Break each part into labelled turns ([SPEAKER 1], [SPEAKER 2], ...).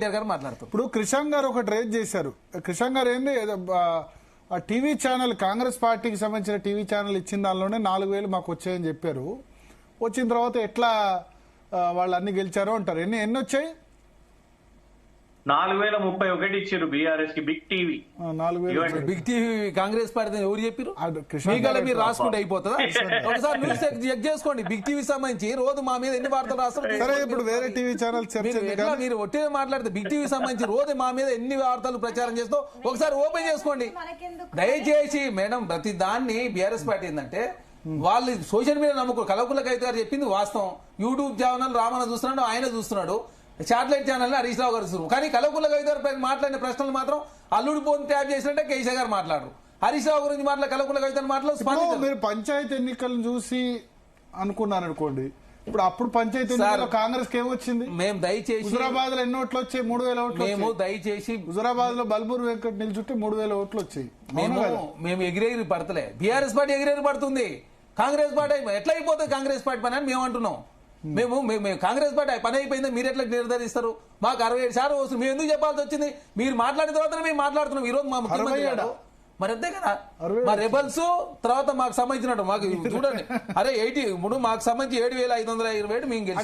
[SPEAKER 1] గారు మాట్లాడుతారు.
[SPEAKER 2] ఇప్పుడు కృష్ణ గారు ఒకటి రేజ్ చేశారు. కృష్ణ గారు ఏంది టీవీ ఛానల్, కాంగ్రెస్ పార్టీకి సంబంధించిన టీవీ ఛానల్ ఇచ్చిన దానిలోనే 4,000 మాకు వచ్చాయని చెప్పారు. వచ్చిన తర్వాత ఎట్లా వాళ్ళు అన్ని గెలిచారో అంటారు. ఎన్ని వచ్చాయి?
[SPEAKER 3] 4,031 ఇచ్చారు బీఆర్ఎస్ కి. Big TV
[SPEAKER 2] 4,000.
[SPEAKER 1] Big TV Congress party ఎవరు చెప్పారు? మీరు రాసుకుంటే అయిపోతుందా? ఒకసారి న్యూస్ చెక్ చేసుకోండి. బిగ్ టీవీ సంబంధించి రోజు మా మీద ఎన్ని వార్తలు రాస్తారు.
[SPEAKER 2] సరే, ఇప్పుడు వేరే టీవీ ఛానల్
[SPEAKER 1] మీరు ఒట్టిగా మాట్లాడితే బిగ్ టీవీ సంబంధించి రోజు మా మీద ఎన్ని వార్తలు ప్రచారం చేస్తూ ఒకసారి ఓపెన్ చేసుకోండి దయచేసి. మేడం, ప్రతి దాన్ని బీఆర్ఎస్ పార్టీ ఏంటంటే వాళ్ళు సోషల్ మీడియా నమ్ముకో. కలవకుల కవిత గారు చెప్పింది వాస్తవం. యూట్యూబ్ ఛానల్ రామన్న చూస్తున్నాడు, ఆయన చూస్తున్నాడు. శాటిలైట్ ఛానల్ హరీష్ రావు గారు చూస్తున్నారు. కానీ కలవకుల కవిత గారు మాట్లాడిన ప్రశ్నలు మాత్రం అల్లుడు పోని ట్యాప్ చేసినట్టే కేసీఆర్ గారు మాట్లాడరు. హరీష్ రావు గురించి కలవకుల కవిత మాట్లాడు.
[SPEAKER 2] మీరు పంచాయతీ ఎన్నికలను చూసి అనుకున్నారు అనుకోండి. అప్పుడు పంచాయతీ ఎన్నికల్లో కాంగ్రెస్ కి ఏమొచ్చింది?
[SPEAKER 1] మేము దయచేసి
[SPEAKER 2] హుజురాబాద్ లో ఎన్ని ఓట్లు వచ్చాయి? 3,000 ఓట్లు.
[SPEAKER 1] మేము దయచేసి
[SPEAKER 2] హుజురాబాద్ లో బల్బూర్ వెంకట్ నిల్చుంటే 3,000 ఓట్లు వచ్చాయి.
[SPEAKER 1] మేము ఎగిరెగిరి పడతలే. బీఆర్ఎస్ పార్టీ ఎగిరెగిరి పడుతుంది. కాంగ్రెస్ పార్టీ ఎట్లా అయిపోతుంది? కాంగ్రెస్ పార్టీ పని అని మేము అంటున్నాం. మేము కాంగ్రెస్ పార్టీ పని అయిపోయిందో మీరు ఎట్లా నిర్ధారిస్తారు? మాకు 67% వస్తుంది. మేము ఎందుకు చెప్పాల్సి వచ్చింది? మీరు మాట్లాడిన తర్వాత మేము మాట్లాడుతున్నాం. ఈ రోజు మా ముఖ్యమంత్రి గారు మరి అంతే కదా. మా రెబల్స్ తర్వాత మాకు సంబంధించినట్టు మాకు చూడండి. అరే 80 ఇప్పుడు మాకు సంబంధించి 7,527 మేము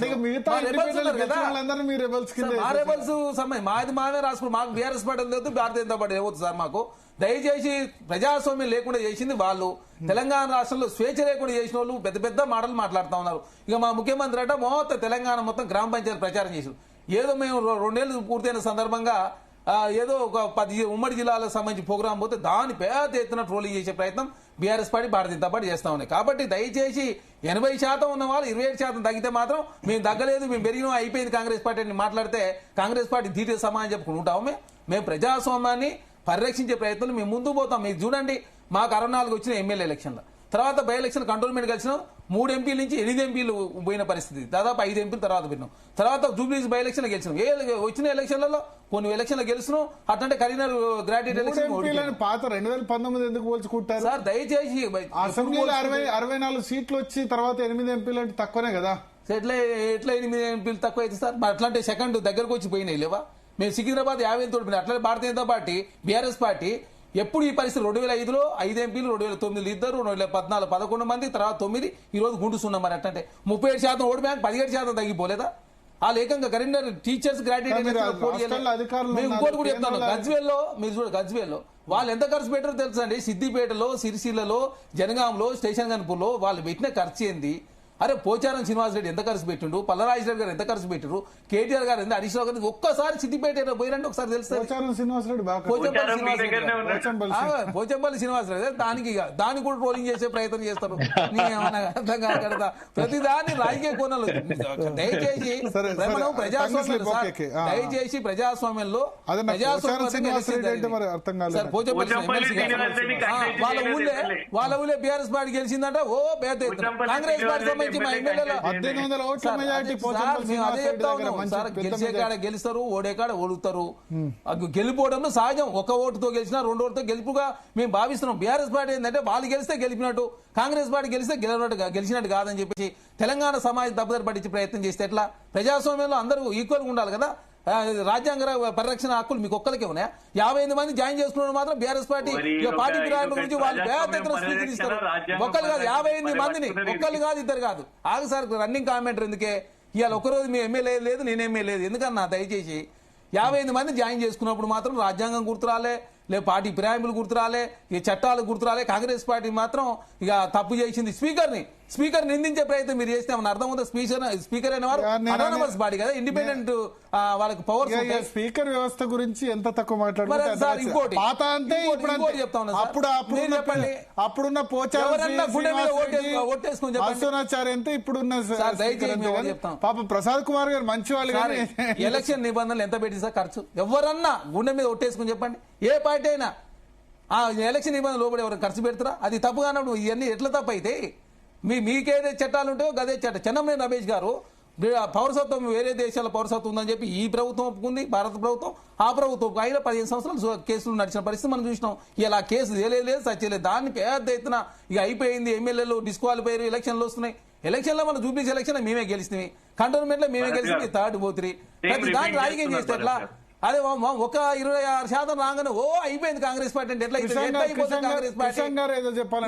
[SPEAKER 1] మా రెబల్స్ మాదే రాసుకున్నాం. మాకు బీఆర్ఎస్ పార్టీ లేదు, భారతీయ జనతా పార్టీ ఏమవుతుంది సార్? మాకు దయచేసి ప్రజాస్వామ్యం లేకుండా చేసింది వాళ్ళు. తెలంగాణ రాష్ట్రంలో స్వేచ్ఛ లేకుండా చేసిన వాళ్ళు పెద్ద పెద్ద మాటలు మాట్లాడుతూ ఉన్నారు. ఇక మా ముఖ్యమంత్రి అంటే మొత్తం తెలంగాణ మొత్తం గ్రామ పంచాయతీ ప్రచారం చేశారు. ఏదో మేము 2 ఏళ్ళు పూర్తయిన సందర్భంగా ఏదో ఒక 10 ఉమ్మడి జిల్లాలకు సంబంధించి ప్రోగ్రాం పోతే దాన్ని పెద్ద ఎత్తున ట్రోలింగ్ చేసే ప్రయత్నం BRS party, Bharatiya Janata party చేస్తా ఉన్నాయి. కాబట్టి దయచేసి 80% ఉన్న వాళ్ళు 27% తగ్గితే మాత్రం మేము తగ్గలేదు, మేము పెరిగినా అయిపోయింది కాంగ్రెస్ పార్టీ అని మాట్లాడితే కాంగ్రెస్ పార్టీ ధీటే సమానం చెప్పుకుంటాము. మేము ప్రజాస్వామ్యాన్ని పరిరక్షించే ప్రయత్నం మేము ముందుకు పోతాం. మీరు చూడండి, మాకు 64 వచ్చిన ఎమ్మెల్యే ఎలక్షన్లో, తర్వాత బై ఎలక్షన్ కంట్రోల్మెంట్ కలిసిన 3 ఎంపీల నుంచి 8 ఎంపీలు పోయిన పరిస్థితి, దాదాపు 5 ఎంపీలు తర్వాత పోయినాం. తర్వాత జూబ్లీస్ బై ఎలక్షన్ గెలిచినాం. వచ్చిన ఎలక్షన్లలో కొన్ని ఎలక్షన్లు గెలిచినాం. అట్లంటే కరీంనగర్ గ్రాడ్యుయేట్ ఎలక్షన్
[SPEAKER 2] పాత 2019 ఎందుకు పోల్చుకుంటారు
[SPEAKER 1] సార్? దయచేసి
[SPEAKER 2] అసెంబ్లీలో 64 సీట్లు వచ్చి తర్వాత 8 ఎంపీలు అంటే తక్కువనే కదా.
[SPEAKER 1] ఎట్లా 8 ఎంపీలు తక్కువ అయితే సార్? అట్లాంటి సెకండ్ దగ్గరకు వచ్చి పోయినాయి లేవా? మేము సికింద్రాబాద్ 50 తోటి అట్లా Bharatiya Janata party, BRS party ఎప్పుడు ఈ పరిస్థితి 2005లో 5 ఎంపీలు, 2009 ఇద్దరు, 2014 11 మంది, తర్వాత 9, ఈ రోజు గుండుస్తున్నాం. మరి అంటే 37% ఓటు బ్యాంక్ 17% తగ్గిపోలేదా? వాళ్ళు ఏకంగా కరీంనగర్ టీచర్స్ గ్రాడ్యుయేట్ ఇంకోటి కూడా చెప్తాను. గజ్వేల్లో మీరు చూడ, గజ్వేల్లో వాళ్ళు ఎంత ఖర్చు పెట్టారో తెలుసా అండి? సిద్దిపేటలో, సిరిసిల్లలో, జనగాంలో, స్టేషన్ గన్పూర్లో వాళ్ళు పెట్టిన ఖర్చు ఏంది? అరే పోచారం శ్రీనివాసరెడ్డి ఎంత ఖర్చు పెట్టిండు, పల్లరాజేశ్వర గారు ఎంత ఖర్చు పెట్టారు, కేటీఆర్ గారు ఎంత, హరీష్ రావు గారు ఒక్కసారి సిద్దిపేట పోయినంటే ఒకసారి తెలుస్తుంది. పోచంపల్లి శ్రీనివాసరెడ్డి దానికి కూడా ట్రోలింగ్ చేసే ప్రయత్నం చేస్తారు. అర్థం కాక ప్రతి దాన్ని రాజకీయ కోణాలు. దయచేసి ప్రజాస్వామ్యంలో వాళ్ళ ఊళ్ళే బీఆర్ఎస్ పార్టీ గెలిచిందంటే ఓ పెద్ద కాంగ్రెస్ పార్టీ గెలిచే కాడ గెలుస్తారు, ఓడే కాడ ఓడుతారు. గెలిపోవడంలో సహజం. ఒక ఓటుతో గెలిచినా 2 ఓటుతో గెలుపుగా మేము భావిస్తున్నాం. బీఆర్ఎస్ పార్టీ ఏంటంటే వాళ్ళు గెలిస్తే గెలిపినట్టు, కాంగ్రెస్ పార్టీ గెలిస్తే గెలిచినట్టు కాదని చెప్పేసి తెలంగాణ సమాజం తప్పుదారి పట్టించే ప్రయత్నం చేస్తే ఎట్లా? ప్రజాస్వామ్యంలో అందరూ ఈక్వల్ గా ఉండాలి కదా. రాజ్యాంగ పరిరక్షణ హక్కులు మీకు ఒక్కరికే ఉన్నాయా? 58 మంది జాయిన్ చేసుకున్న మాత్రం బీఆర్ఎస్ పార్టీ పార్టీ ఫిరాయింపు గురించి వాళ్ళు పెద్ద ఎత్తున స్పీచ్ ఇస్తారు. ఒక్కరు కాదు, 58 మందిని, ఒక్కరు కాదు, ఇద్దరు కాదు. ఆగు సార్, రన్నింగ్ కామెంటర్ ఎందుకే? ఇవాళ ఒకరోజు మీ ఎమ్మెల్యే లేదు, నేనేమే లేదు. ఎందుకన్నా దయచేసి 58 మంది జాయిన్ చేసుకున్నప్పుడు మాత్రం రాజ్యాంగం గుర్తురాలే, లేదు పార్టీ ఫిరాయింపులు గుర్తురాలే, ఈ చట్టాలు గుర్తురాలే. కాంగ్రెస్ పార్టీ మాత్రం ఇక తప్పు చేసింది. స్పీకర్ నిందించే ప్రయత్నం మీరు చేస్తే ఏమన్నా అర్థం అవుతుంది? స్పీకర్ అయిన వారు అటానమస్ బాడీ కదా, ఇండిపెండెంట్, వాళ్ళకి పవర్స్.
[SPEAKER 2] స్పీకర్ వ్యవస్థ గురించి ఎంత తక్కువ అప్పుడున్న పాప ప్రసాద్ కుమార్ గారు మంచి వాళ్ళు.
[SPEAKER 1] ఎలక్షన్ నిబంధనలు ఎంత పెట్టి సార్ ఖర్చు? ఎవరన్నా గుండె మీద ఒట్టేసుకుని చెప్పండి, ఏ పార్టీ అయినా ఆ ఎలక్షన్ నిబంధనలు లోపల ఎవరైనా ఖర్చు పెడతారా? అది తప్పు కానప్పుడు ఇవన్నీ ఎట్లా తప్పు అయితే? మీకేదే చట్టాలు ఉంటాయో గదే చట్టం. చెన్నమనేని రమేష్ గారు పౌరసత్వం వేరే దేశాల పౌరసత్వం ఉందని చెప్పి ఈ ప్రభుత్వం ఒప్పుకుంది, భారత ప్రభుత్వం. ఆ ప్రభుత్వం అయినా 15 సంవత్సరాలు కేసులు నడిచిన పరిస్థితి మనం చూసినాం. ఇలా కేసు ఏలేదు, సచ్చేలేదు. దాన్ని పెద్ద ఎత్తున ఇక అయిపోయింది. ఎమ్మెల్యేలు డిస్క్వాలిఫై అయ్యారు, ఎలక్షన్లు వస్తున్నాయి. ఎలక్షన్లో మనం జూబ్లీస్ ఎలక్షన్ మేమే గెలిచినవి, కంటోన్మెంట్ లో మేమే గెలిచి థర్డ్ పోతుంది. ప్రతి దాన్ని రాజకీయం చేస్తే ఎట్లా? అదే ఒక 26% రాగానే అయిపోయింది కాంగ్రెస్ పార్టీ అంటే ఎట్లా అయిపోతుంది కాంగ్రెస్ పార్టీ.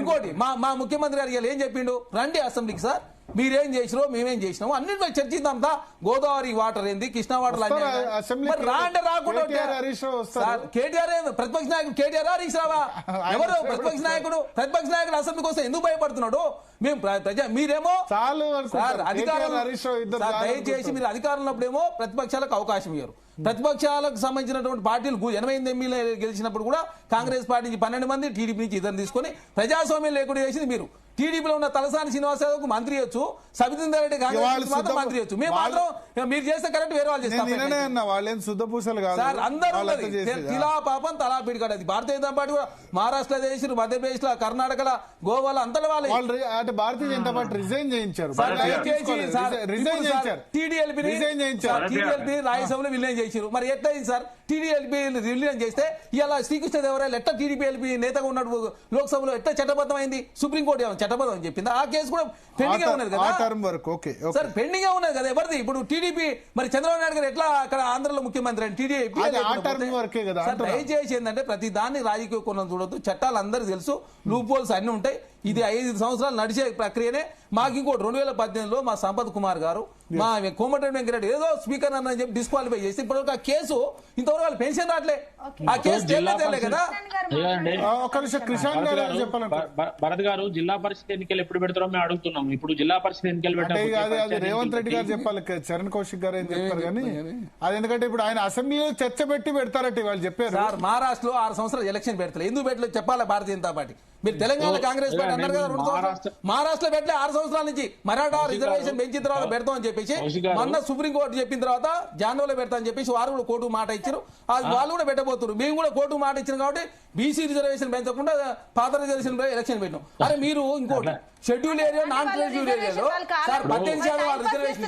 [SPEAKER 1] ఇంకోటి మా ముఖ్యమంత్రి గారు ఏం చెప్పిండు, రండి అసెంబ్లీకి సార్, మీరేం చేసినారో మేమేం చేసినాము అన్నింటిలో చర్చిద్దాం. గోదావరి వాటర్ ఏంది, కృష్ణా వాటర్ రాండి రాకుండా కేటీఆర్ ప్రతిపక్ష నాయకుడు కేటీఆర్ హరీష్ రావా ఎవరు ప్రతిపక్ష నాయకుడు అసెంబ్లీ కోసం ఎందుకు భయపడుతున్నాడు? మేము మీరేమో దయచేసి మీరు అధికారంలో ఉన్నప్పుడేమో ప్రతిపక్షాలకు అవకాశం ఇవ్వరు. ప్రతిపక్షాలకు సంబంధించినటువంటి పార్టీలు 88 ఎమ్మెల్యేలు గెలిచినప్పుడు కూడా కాంగ్రెస్ పార్టీ నుంచి 12 మంది, టీడీపీ నుంచి ఇద్దరు తీసుకొని ప్రజాస్వామ్యం లేకుండా చేసింది మీరు. టీడీపీలో ఉన్న తలసాని శ్రీనివాస్ యాదవ్ మంత్రి ఇవ్వచ్చు, సబితేందర్ రెడ్డి కాంగ్రెస్ మాత్రం మంత్రి ఇవ్వచ్చు. మేము మాత్రం మీరు చేస్తే కరెక్ట్, వేరే వాళ్ళు చేస్తారు. అందరూ తిలా పాపం తలా పిడికాడు. అది భారతీయ జనతా పార్టీ కూడా మహారాష్ట్ర చేసారు, మధ్యప్రదేశ్ లో, కర్ణాటకలో, గోవాలో అంతలో వాళ్ళు
[SPEAKER 2] భారతీయ జనతా పార్టీ రిజైన్ చేయించారు.
[SPEAKER 1] టీడీఎల్పీ రాజ్యసభలో విలీనం చేశారు. మరి ఎట్లయింది సార్? టీడీఎల్పీ విలీనం చేస్తే ఇలా శ్రీకృష్ణదేవరాయలు ఎట్లా టీడీపీ నేతగా ఉన్నట్టు లోక్సభలో ఎట్లా చట్టబద్ధమైంది? సుప్రీంకోర్టు ఏమైనా చట్టబద్ధం అని చెప్పింది? ఆ కేసు కూడా పెండింగ్ ఉన్నది కదా సార్, పెండింగ్ ఉన్నది కదా. ఎవరిది ఇప్పుడు టీడీపీ? మరి చంద్రబాబు నాయుడు గారు ఎట్లా అక్కడ ఆంధ్రలో ముఖ్యమంత్రి అని టీడీపీ దయచేసి ఏంటంటే ప్రతి దాన్ని రాజకీయ కోణం చూడొద్దు. చట్టాలు అందరూ తెలుసు, లూప్ హోల్స్ అన్ని ఉంటాయి. ఇది 5 సంవత్సరాలు నడిచే ప్రక్రియనే. మాకు ఇంకోటి 2018లో మా సంపత్ కుమార్ గారు, మా కోమటిరెడ్డి వెంకరెడ్డి ఏదో స్పీకర్ అని చెప్పి డిస్క్వాలిఫై చేసి ఇప్పటివరకు ఆ కేసు ఇంతవరకు వాళ్ళు పెన్షన్ రావట్లే. ఆ కేసు తేలే కదా.
[SPEAKER 4] భరత్ గారు, జిల్లా పరిషత్ ఎన్నికలు ఎప్పుడు పెడతారో మేము అడుగుతున్నాం. ఇప్పుడు జిల్లా పరిషత్ ఎన్నికలు
[SPEAKER 2] పెట్టారు, రేవంత్ రెడ్డి గారు చెప్పాలి, చరణ్ కౌశిక్ గారు ఏం చెప్పారు కానీ అది ఎందుకంటే ఇప్పుడు ఆయన అసెంబ్లీలో చర్చ పెట్టి పెడతారట వాళ్ళు చెప్పారు.
[SPEAKER 1] సార్ మహారాష్ట్రలో 6 సంవత్సరాలు ఎలక్షన్ పెడతలేదు. ఎందుకు పెట్టలేదు చెప్పాలా భారతీయ జనతా పార్టీ? మీరు తెలంగాణ కాంగ్రెస్ పార్టీ అన్నారు కదా 2 సంవత్సరాలు, మహారాష్ట్రలో పెట్టలే 6 సంవత్సరాల నుంచి. మరాఠా రిజర్వేషన్ పెంచిన తర్వాత పెడతామని చెప్పేసి మొన్న సుప్రీంకోర్టు చెప్పిన తర్వాత జాన్వరిలో పెడతామని చెప్పేసి వారు కూడా కోర్టు మాట ఇచ్చారు. వాళ్ళు కూడా పెట్టబోతున్నారు. మేము కూడా కోర్టు మాట ఇచ్చాం కాబట్టి బీసీ రిజర్వేషన్ పెంచకుండా పాత రిజర్వేషన్ ఎలక్షన్ పెట్టినాం. అరే మీరు ఇంకోటి షెడ్యూల్ ఏరియా, నాన్ షెడ్యూల్ ఏరియాలో సార్ 18% రిజర్వేషన్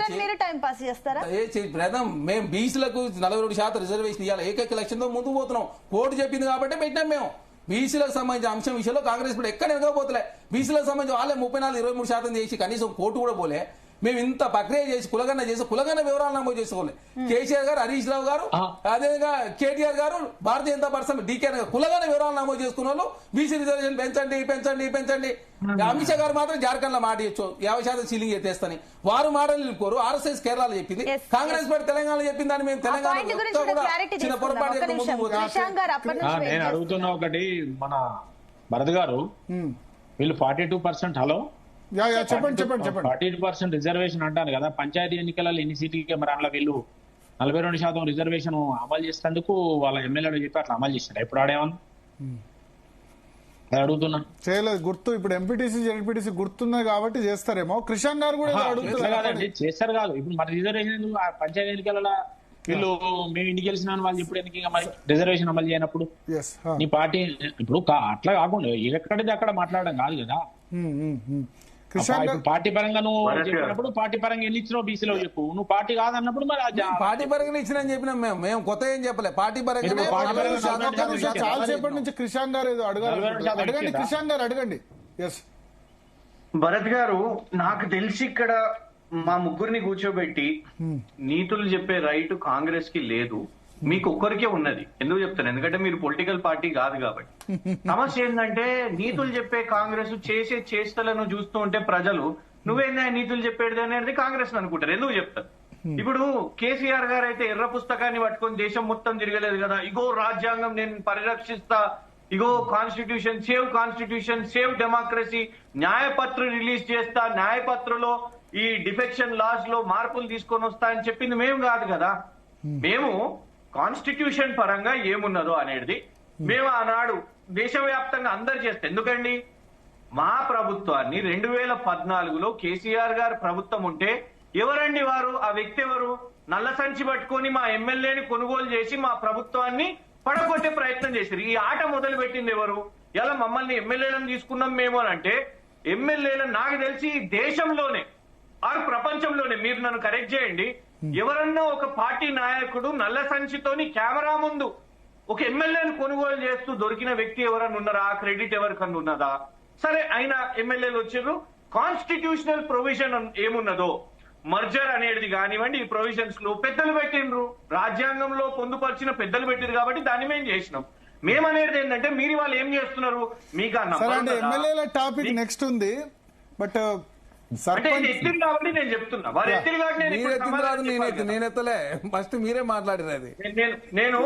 [SPEAKER 1] ప్రథం మేము బీసీలకు 42% రిజర్వేషన్ ఇవ్వాలి ఏకైక లక్ష్యంతో ముందుకు పోతున్నాం. కోర్టు చెప్పింది కాబట్టి పెట్టినాం. మేము బీసీలకు సంబంధించిన అంశం విషయంలో కాంగ్రెస్ కూడా ఎక్కడ ఎనకపోతలే. బీసీలకు సంబంధించి వాళ్ళే 34-23% చేసి కనీసం కోర్టు కూడా పోలే. మేము ఇంత ప్రక్రియ చేసి కులగన్న వివరాలు నమోదు చేసుకోవాలి. కేసీఆర్ గారు, హరీష్ రావు గారు, అదేవిధంగా కేటీఆర్ గారు, భారతీయ జనతా పార్టీ డీకే కులగన్న వివరాలు నమోదు చేసుకున్న వాళ్ళు బీసీ రిజర్వేషన్ పెంచండి. అమిత్ షా గారు మాత్రం జార్ఖండ్ లో మాట ఇచ్చు 50% సీలింగ్ ఎత్తేస్తని వారు మాటలు నిలుపుకోరు. RSS కేరళలో చెప్పింది, కాంగ్రెస్ పార్టీ తెలంగాణలో చెప్పిందని మేము తెలంగాణ చిన్న పొరపాటు.
[SPEAKER 4] నేను అడుగుతున్నా ఒకటి, మన భరత్ గారు వీళ్ళు 42% హలో
[SPEAKER 2] చెప్పండి
[SPEAKER 4] 42% రిజర్వేషన్ అంటారు కదా. పంచాయతీ ఎన్నికలలో ఎన్ని సీట్లకి మరి అందులో వీళ్ళు 42% రిజర్వేషన్ అమలు చేసేందుకు వాళ్ళ ఎమ్మెల్యేలు చెప్పి అట్లా అమలు చేశారు. ఎప్పుడు ఆడేమన్నా అడుగుతున్నా
[SPEAKER 2] చేయలేదు గుర్తు. ఇప్పుడు ఎంపీటీసీ జెడ్పీటీసీ గుర్తున్నది కాబట్టి చేస్తారేమో. కృష్ణ గారు కూడా
[SPEAKER 4] చేస్తారు కాదు. ఇప్పుడు మరి రిజర్వేషన్ పంచాయతీ ఎన్నికలలో వీళ్ళు మేము ఇంటికి గెలిచిన వాళ్ళు ఇప్పుడు ఎందుకు మరి రిజర్వేషన్ అమలు చేయనప్పుడు నీ పార్టీ ఇప్పుడు అట్లా కాకుండా ఎక్కడిది అక్కడ మాట్లాడడం కాదు కదా. పార్టీ పరంగా నువ్వు చెప్పినప్పుడు పార్టీ పరంగా ఎన్ని ఇచ్చినావు బీసీలో చెప్పు. నువ్వు పార్టీ కాదన్నప్పుడు మరి
[SPEAKER 1] పార్టీ పరంగా ఇచ్చినా చెప్పినాం. మేము కొత్త ఏం చెప్పలే. పార్టీ పరంగా
[SPEAKER 2] చాలా సేపటి నుంచి కృష్ణ గారు ఏదో అడగండి. కృష్ణ గారు అడగండి.
[SPEAKER 3] భరత్ గారు, నాకు తెలిసి ఇక్కడ మా ముగ్గురిని కూర్చోబెట్టి నీతులు చెప్పే రైట్ కాంగ్రెస్ కి లేదు, మీకు ఒక్కరికే ఉన్నది. ఎందుకు చెప్తాను? ఎందుకంటే మీరు పొలిటికల్ పార్టీ కాదు కాబట్టి. సమస్య ఏంటంటే నీతులు చెప్పే కాంగ్రెస్ చేసే చేష్టలను చూస్తూ ఉంటే ప్రజలు నువ్వేందా నీతులు చెప్పేది అనేది కాంగ్రెస్ అనుకుంటారు. ఎందుకు చెప్తారు? ఇప్పుడు కేసీఆర్ గారు అయితే ఎర్ర పుస్తకాన్ని పట్టుకొని దేశం మొత్తం తిరగలేదు కదా. ఇగో రాజ్యాంగం నేను పరిరక్షిస్తా, ఇగో కాన్స్టిట్యూషన్ సేవ్ డెమోక్రసీ, న్యాయపత్ర రిలీజ్ చేస్తా, న్యాయపత్రలో ఈ డిఫెక్షన్ లాస్ లో మార్పులు తీసుకొని వస్తా అని చెప్పింది మేము కాదు కదా. మేము కాన్స్టిట్యూషన్ పరంగా ఏమున్నదో అనేది మేము ఆనాడు దేశవ్యాప్తంగా అందరు చేస్తాం. ఎందుకండి మా ప్రభుత్వాన్ని 2014లో కేసీఆర్ గారు ప్రభుత్వం ఉంటే ఎవరండి వారు? ఆ వ్యక్తి ఎవరు? నల్ల సంచి పట్టుకొని మా ఎమ్మెల్యేని కొనుగోలు చేసి మా ప్రభుత్వాన్ని పడగొట్టే ప్రయత్నం చేశారు. ఈ ఆట మొదలు పెట్టింది ఎవరు? ఇలా మమ్మల్ని ఎమ్మెల్యేలను తీసుకున్నాం మేము అని అంటే ఎమ్మెల్యేలను నాకు తెలిసి దేశంలోనే ఆరు ప్రపంచంలోనే, మీరు నన్ను కరెక్ట్ చేయండి, ఎవరన్నా ఒక పార్టీ నాయకుడు నల్ల సంచితోని కెమెరా ముందు ఒక ఎమ్మెల్యేను కొనుగోలు చేస్తూ దొరికిన వ్యక్తి ఎవరన్నా ఉన్నారా? ఆ క్రెడిట్ ఎవరికన్నా ఉన్నదా? సరే, అయినా ఎమ్మెల్యేలు వచ్చారు. కాన్స్టిట్యూషనల్ ప్రొవిజన్ ఏమున్నదో మర్జర్ అనేది కానివ్వండి, ఈ ప్రొవిజన్స్ లో పెద్దలు పెట్టిండ్రు, రాజ్యాంగంలో పొందుపరిచిన పెద్దలు పెట్టిరు కాబట్టి దాన్ని మేము చేసినాం. మేమనేది ఏంటంటే మీరు వాళ్ళు ఏం చేస్తున్నారు, మీకు ఆ
[SPEAKER 2] సరే
[SPEAKER 3] నమ్మకం
[SPEAKER 2] అంటే
[SPEAKER 3] ఉందా?
[SPEAKER 2] ఎమ్మెల్యేల టాపిక్ నెక్స్ట్ ఉంది, బట్
[SPEAKER 3] అంటే ఇది
[SPEAKER 2] సర్పంచ్
[SPEAKER 3] ఎత్తింది కాబట్టి నేను చెప్తున్నా, వారు ఎత్తింది కాబట్టి నేను
[SPEAKER 1] మీరు
[SPEAKER 3] ఇప్పుడు
[SPEAKER 1] ఎత్తింది రాదు,
[SPEAKER 3] సమాధానం చెప్పాలి కదా.
[SPEAKER 1] నేను ఎత్తలే, ఫస్ట్ మీరే మాట్లాడారు అది.
[SPEAKER 3] నేను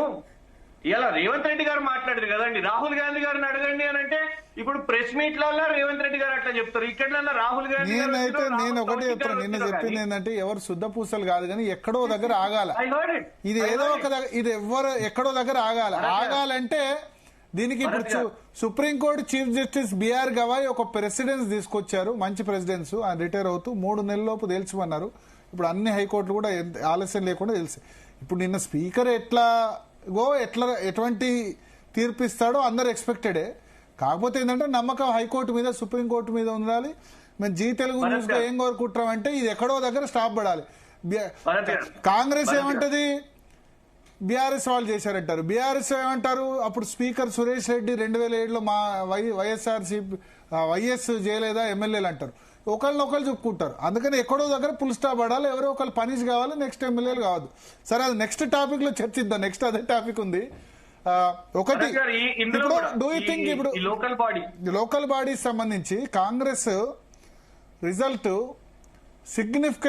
[SPEAKER 3] ఇలా రేవంత్ రెడ్డి గారు మాట్లాడారు కదండి, రాహుల్ గాంధీ గారిని అడగండి అని అంటే ఇప్పుడు ప్రెస్ మీట్లలో రేవంత్ రెడ్డి గారు అట్లా చెప్తారు, ఇక్కడ రాహుల్ గాంధీ గారు
[SPEAKER 2] నేనైతే
[SPEAKER 3] వచ్చినా,
[SPEAKER 2] నేను
[SPEAKER 3] రాహుల్
[SPEAKER 2] ఒకటి
[SPEAKER 3] గాంధీ
[SPEAKER 2] చెప్తాను,
[SPEAKER 3] గారు
[SPEAKER 2] నిన్న
[SPEAKER 3] వచ్చినా
[SPEAKER 2] చెప్పింది
[SPEAKER 3] కానీ,
[SPEAKER 2] ఏంటంటే ఎవరు శుద్ధ పూసలు కాదు కానీ ఎక్కడో దగ్గర ఆగాల.
[SPEAKER 3] I heard it.
[SPEAKER 2] ఇది
[SPEAKER 3] I
[SPEAKER 2] ఏదో
[SPEAKER 3] heard
[SPEAKER 2] ఒక
[SPEAKER 3] it.
[SPEAKER 2] దగ్గర, ఇది ఎవరు ఎక్కడో దగ్గర ఆగాలి. ఆగాలంటే దీనికి ఇప్పుడు supreme court chief justice BR Gavai ఒక ప్రెసిడెన్స్ తీసుకొచ్చారు, మంచి ప్రెసిడెన్స్. ఆయన రిటైర్ అవుతూ 3 నెలలలోపు తేల్చమన్నారు. ఇప్పుడు అన్ని హైకోర్టులు కూడా ఆలస్యం లేకుండా తెలిసి, ఇప్పుడు నిన్న స్పీకర్ ఎటువంటి తీర్పు ఇస్తాడో అందరు ఎక్స్పెక్టెడే. కాకపోతే ఏంటంటే నమ్మకం హైకోర్టు మీద, సుప్రీంకోర్టు మీద ఉండాలి. మేము జీ తెలుగు న్యూస్ లో ఏం కోరుకుంటాం అంటే ఇది ఎక్కడో దగ్గర స్టాప్ పడాలి. కాంగ్రెస్ ఏమంటది, బీఆర్ఎస్ వాళ్ళు చేశారంటారు. బీఆర్ఎస్ ఏమంటారు, అప్పుడు స్పీకర్ సురేష్ రెడ్డి 2007లో మా వైఎస్ చేయలేదా ఎమ్మెల్యేలు అంటారు. ఒకళ్ళనొకళ్ళు చెప్పుకుంటారు. అందుకని ఎక్కడో దగ్గర ఫుల్ స్టాప్ పడాలి, ఎవరో ఒకళ్ళు పనిష్ కావాలి, నెక్స్ట్ ఎమ్మెల్యేలు కావద్దు. సరే అది నెక్స్ట్ టాపిక్ లో చర్చిద్దాం, నెక్స్ట్ అదే టాపిక్ ఉంది. ఒకటి ఇప్పుడు డూ యూ థింక్ ఇప్పుడు లోకల్ బాడీ సంబంధించి కాంగ్రెస్ రిజల్ట్ సిగ్నిఫికెంట్